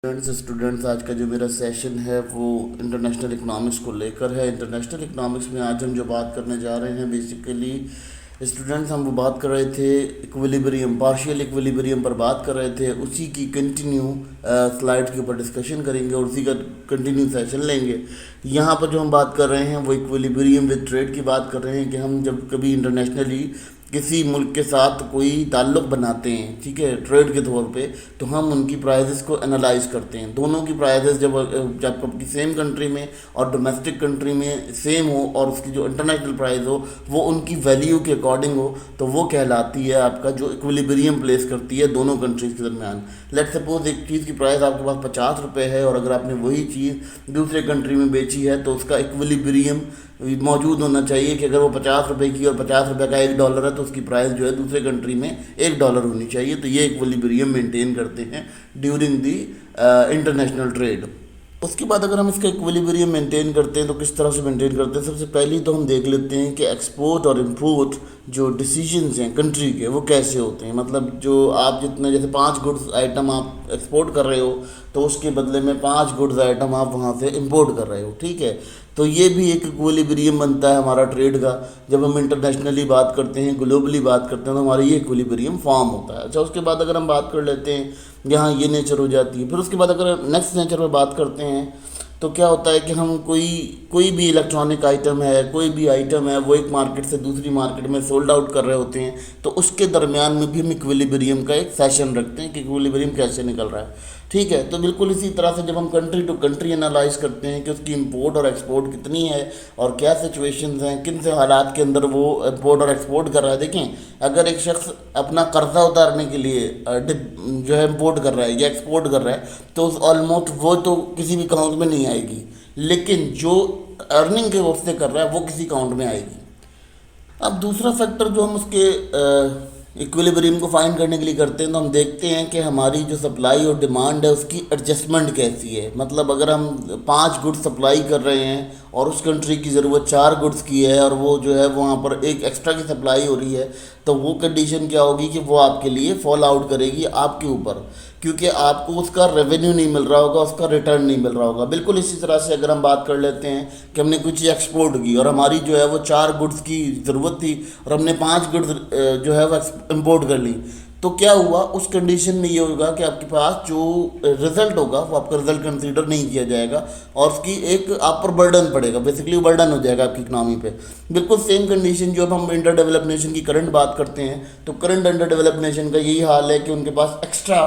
Students आज का जो मेरा सेशन है वो इंटरनेशनल इकोनॉमिक्स को लेकर है। इंटरनेशनल इकोनॉमिक्स में आज हम जो बात करने जा रहे हैं बेसिकली स्टूडेंट्स हम वो बात कर रहे थे इक्विलिब्रियम, पार्शियल इक्विलिब्रियम पर बात कर रहे थे। उसी की कंटिन्यू स्लाइड के ऊपर डिस्कशन करेंगे और उसी का कंटिन्यू सेशन लेंगे। यहाँ पर जो हम बात कर रहे हैं वो इक्विलिब्रियम विद ट्रेड की बात कर रहे हैं कि हम जब कभी इंटरनेशनली किसी मुल्क के साथ कोई ताल्लुक़ बनाते हैं, ठीक है, ट्रेड के तौर पे, तो हम उनकी प्राइजेस को एनालाइज करते हैं। दोनों की प्राइजेस जब आपकी सेम कंट्री में और डोमेस्टिक कंट्री में सेम हो और उसकी जो इंटरनेशनल प्राइस हो वो उनकी वैल्यू के अकॉर्डिंग हो, तो वो कहलाती है आपका जो इक्विलिब्रियम प्लेस करती है दोनों कंट्रीज़ के दरमियान। लेट सपोज एक चीज़ की प्राइस आपके पास 50 रुपये है और अगर आपने वही चीज़ दूसरे कंट्री में बेची है तो उसका इक्विलिब्रियम मौजूद होना चाहिए कि अगर वो 50 रुपये की और 50 रुपये का $1 है तो उसकी प्राइस जो है दूसरे कंट्री में $1 होनी चाहिए। तो ये इक्विलिब्रियम मेंटेन करते हैं ड्यूरिंग दी इंटरनेशनल ट्रेड। उसके बाद अगर हम इसका इक्विलिब्रियम मेंटेन करते हैं तो किस तरह से मेंटेन करते हैं, सबसे पहले तो हम देख लेते हैं कि एक्सपोर्ट और इंपोर्ट जो डिसीजंस हैं कंट्री के वो कैसे होते हैं। मतलब जो आप जितने जैसे 5 गुड्स आइटम आप एक्सपोर्ट कर रहे हो तो उसके बदले में 5 गुड्स आइटम आप वहाँ से इंपोर्ट कर रहे हो, ठीक है। तो ये भी एक इक्विलिब्रियम बनता है हमारा ट्रेड का। जब हम इंटरनेशनली बात करते हैं, ग्लोबली बात करते हैं तो हमारा ये इक्विलिब्रियम फॉर्म होता है। अच्छा, उसके बाद अगर हम बात कर लेते हैं, यहाँ ये नेचर हो जाती है। फिर उसके बाद अगर नेक्स्ट नेचर पर बात करते हैं तो क्या होता है कि हम कोई भी इलेक्ट्रॉनिक आइटम है, कोई भी आइटम है, वो एक मार्केट से दूसरी मार्केट में सोल्ड आउट कर रहे होते हैं, तो उसके दरमियान में भी हम इक्विलिब्रियम का एक सेशन रखते हैं कि इक्विलिब्रियम कैसे निकल रहा है, ठीक है। तो बिल्कुल इसी तरह से जब हम कंट्री टू कंट्री एनालाइज करते हैं कि उसकी इंपोर्ट और एक्सपोर्ट कितनी है और क्या सिचुएशंस हैं, किन से हालात के अंदर वो इंपोर्ट और एक्सपोर्ट कर रहा है। देखें, अगर एक शख्स अपना कर्जा उतारने के लिए जो है इंपोर्ट कर रहा है या एक्सपोर्ट कर रहा है तो ऑलमोस्ट वो तो किसी भी अकाउंट में नहीं आएगी, लेकिन जो अर्निंग के उससे कर रहा है वो किसी अकाउंट में आएगी। अब दूसरा फैक्टर जो हम उसके इक्विलिब्रियम को फाइंड करने के लिए करते हैं तो हम देखते हैं कि हमारी जो सप्लाई और डिमांड है उसकी एडजस्टमेंट कैसी है। मतलब अगर हम 5 गुड्स सप्लाई कर रहे हैं और उस कंट्री की ज़रूरत 4 गुड्स की है और वो जो है वहाँ पर एक एक्स्ट्रा की सप्लाई हो रही है, तो वो कंडीशन क्या होगी कि वो आपके लिए फॉल आउट करेगी आपके ऊपर, क्योंकि आपको उसका रेवेन्यू नहीं मिल रहा होगा, उसका रिटर्न नहीं मिल रहा होगा। बिल्कुल इसी तरह से अगर हम बात कर लेते हैं कि हमने कुछ चीज़ एक्सपोर्ट की और हमारी जो है वो 4 गुड्स की ज़रूरत थी और हमने 5 गुड्स जो है वो इंपोर्ट कर ली, तो क्या हुआ उस कंडीशन में ये होगा कि आपके पास जो रिज़ल्ट होगा वो आपका रिज़ल्ट कंसीडर नहीं किया जाएगा और उसकी एक आप पर बर्डन पड़ेगा, बेसिकली बर्डन हो जाएगा आपकी इकनॉमी पे। बिल्कुल सेम कंडीशन जो अब हम अंडर डेवलप नेशन की करंट बात करते हैं तो करंट अंडर डेवलप नेशन का यही हाल है कि उनके पास एक्स्ट्रा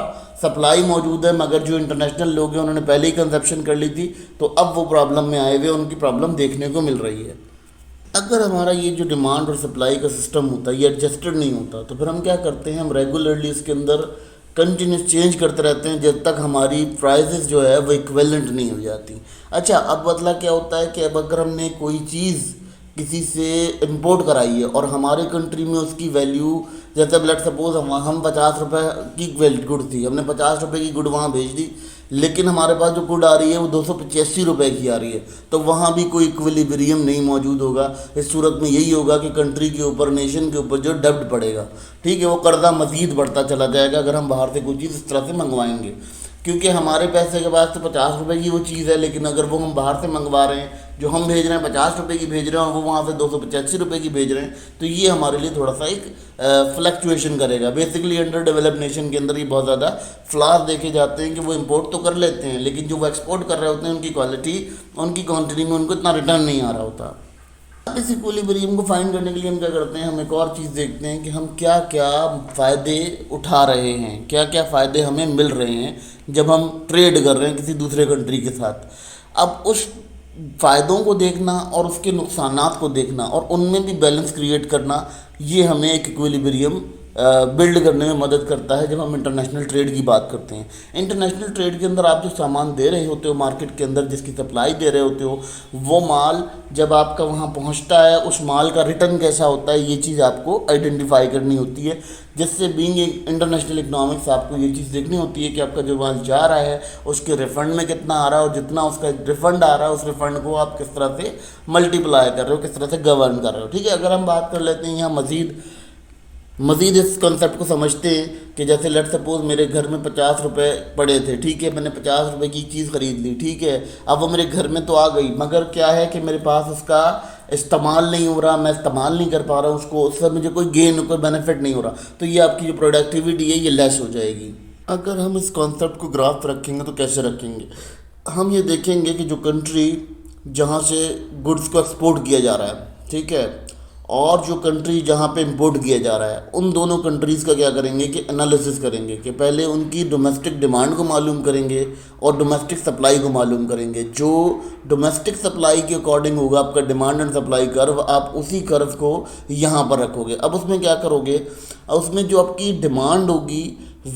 सप्लाई मौजूद है, मगर जो इंटरनेशनल लोग हैं उन्होंने पहले ही कंजप्शन कर ली थी, तो अब वो प्रॉब्लम में आए हुए उनकी प्रॉब्लम देखने को मिल रही है। अगर हमारा ये जो डिमांड और सप्लाई का सिस्टम होता है ये एडजस्टेड नहीं होता तो फिर हम क्या करते हैं, हम रेगुलरली इसके अंदर कंटिन्यूस चेंज करते रहते हैं जब तक हमारी प्राइसेस जो है वो इक्विवेलेंट नहीं हो जाती। अच्छा, अब बदला क्या होता है कि अब अगर हमने कोई चीज़ किसी से इंपोर्ट कराई है और हमारे कंट्री में उसकी वैल्यू, जैसे अब लेट सपोज हम 50 रुपये की गुड थी, हमने 50 रुपये की गुड वहाँ भेज दी, लेकिन हमारे पास जो गुड आ रही है वो 285 रुपये की आ रही है, तो वहाँ भी कोई इक्विलिब्रियम नहीं मौजूद होगा। इस सूरत में यही होगा कि कंट्री के ऊपर, नेशन के ऊपर जो डेब्ट पड़ेगा, ठीक है, वो कर्जा मज़ीद बढ़ता चला जाएगा अगर हम बाहर से कोई चीज़ इस तरह से मंगवाएंगे, क्योंकि हमारे पैसे के पास तो 50 रुपये की वो चीज़ है, लेकिन अगर वो हम बाहर से मंगवा रहे हैं, जो हम भेज रहे हैं 50 रुपये की भेज रहे हैं और वो वहाँ से 285 रुपये की भेज रहे हैं, तो ये हमारे लिए थोड़ा सा एक फ्लक्चुएशन करेगा। बेसिकली अंडर डेवलप नेशन के अंदर ये बहुत ज़्यादा फ्लॉज देखे जाते हैं कि वो इंपोर्ट तो कर लेते हैं लेकिन जो वो एक्सपोर्ट कर रहे होते हैं उनकी क्वालिटी, उनकी क्वान्टिटी में उनको इतना रिटर्न नहीं आ रहा होता। अब इस इक्विलिब्रियम को फाइंड करने के लिए हम क्या करते हैं, हम एक और चीज़ देखते हैं कि हम क्या क्या फ़ायदे उठा रहे हैं, क्या क्या फ़ायदे हमें मिल रहे हैं जब हम ट्रेड कर रहे हैं किसी दूसरे कंट्री के साथ। अब उस फ़ायदों को देखना और उसके नुकसानात को देखना और उनमें भी बैलेंस क्रिएट करना, ये हमें एक इक्विलिब्रियम बिल्ड करने में मदद करता है जब हम इंटरनेशनल ट्रेड की बात करते हैं। इंटरनेशनल ट्रेड के अंदर आप जो सामान दे रहे होते हो मार्केट के अंदर, जिसकी सप्लाई दे रहे होते हो, वो माल जब आपका वहाँ पहुँचता है उस माल का रिटर्न कैसा होता है, ये चीज़ आपको आइडेंटिफाई करनी होती है। जिससे बीइंग इंटरनेशनल इकोनॉमिक्स आपको ये चीज़ देखनी होती है कि आपका जो माल जा रहा है उसके रिफ़ंड में कितना आ रहा है और जितना उसका रिफ़ंड आ रहा है उस रिफ़ंड को आप किस तरह से मल्टीप्लाई कर रहे हो, किस तरह से गवर्न कर रहे हो, ठीक है। अगर हम बात कर लेते हैं यहाँ मज़ीद मज़ीद इस कॉन्सेप्ट को समझते हैं कि जैसे लेट सपोज मेरे घर में 50 रुपए पड़े थे, ठीक है, मैंने 50 रुपए की चीज़ ख़रीद ली, ठीक है, अब वो मेरे घर में तो आ गई, मगर क्या है कि मेरे पास उसका इस्तेमाल नहीं हो रहा, मैं इस्तेमाल नहीं कर पा रहा हूँ उसको, उससे मुझे कोई गेन कोई बेनिफिट नहीं हो रहा, तो ये आपकी जो प्रोडक्टिविटी है ये लेस हो जाएगी। अगर हम इस कॉन्सेप्ट को ग्राफ रखेंगे तो कैसे रखेंगे, हम ये देखेंगे कि जो कंट्री जहाँ से गुड्स को एक्सपोर्ट किया जा रहा है, ठीक है, और जो कंट्री जहाँ पे इंपोर्ट किया जा रहा है, उन दोनों कंट्रीज़ का क्या करेंगे कि एनालिसिस करेंगे कि पहले उनकी डोमेस्टिक डिमांड को मालूम करेंगे और डोमेस्टिक सप्लाई को मालूम करेंगे। जो डोमेस्टिक सप्लाई के अकॉर्डिंग होगा आपका डिमांड एंड सप्लाई कर्व, आप उसी कर्व को यहाँ पर रखोगे। अब उसमें क्या करोगे, उसमें जो आपकी डिमांड होगी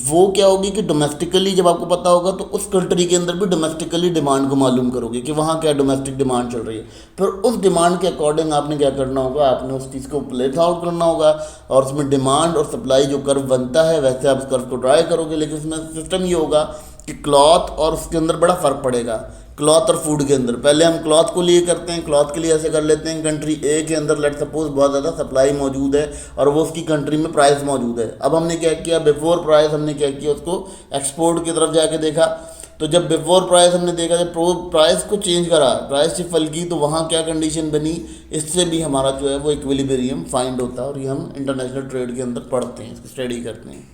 वो क्या होगी कि डोमेस्टिकली जब आपको पता होगा तो उस कंट्री के अंदर भी डोमेस्टिकली डिमांड को मालूम करोगे कि वहाँ क्या डोमेस्टिक डिमांड चल रही है। फिर उस डिमांड के अकॉर्डिंग आपने क्या करना होगा, आपने उस चीज़ को प्लेट आउट करना होगा और उसमें डिमांड और सप्लाई जो कर्व बनता है वैसे आप उस कर्व को ड्राई करोगे। लेकिन उसमें सिस्टम ये होगा कि क्लॉथ और उसके अंदर बड़ा फ़र्क पड़ेगा, क्लॉथ और फूड के अंदर। पहले हम क्लॉथ को लिए करते हैं, क्लॉथ के लिए ऐसे कर लेते हैं, कंट्री ए के अंदर लेट सपोज बहुत ज़्यादा सप्लाई मौजूद है और वो उसकी कंट्री में प्राइस मौजूद है। अब हमने क्या किया, बिफोर प्राइस हमने क्या किया, उसको एक्सपोर्ट की तरफ जाके देखा। तो जब बिफोर प्राइस हमने देखा, जब प्राइस को चेंज करा, प्राइस शिफल की, तो वहाँ क्या कंडीशन बनी, इससे भी हमारा जो है वो इक्विलिब्रियम फाइंड होता है और ये हम इंटरनेशनल ट्रेड के अंदर पढ़ते हैं, इसकी स्टडी करते हैं।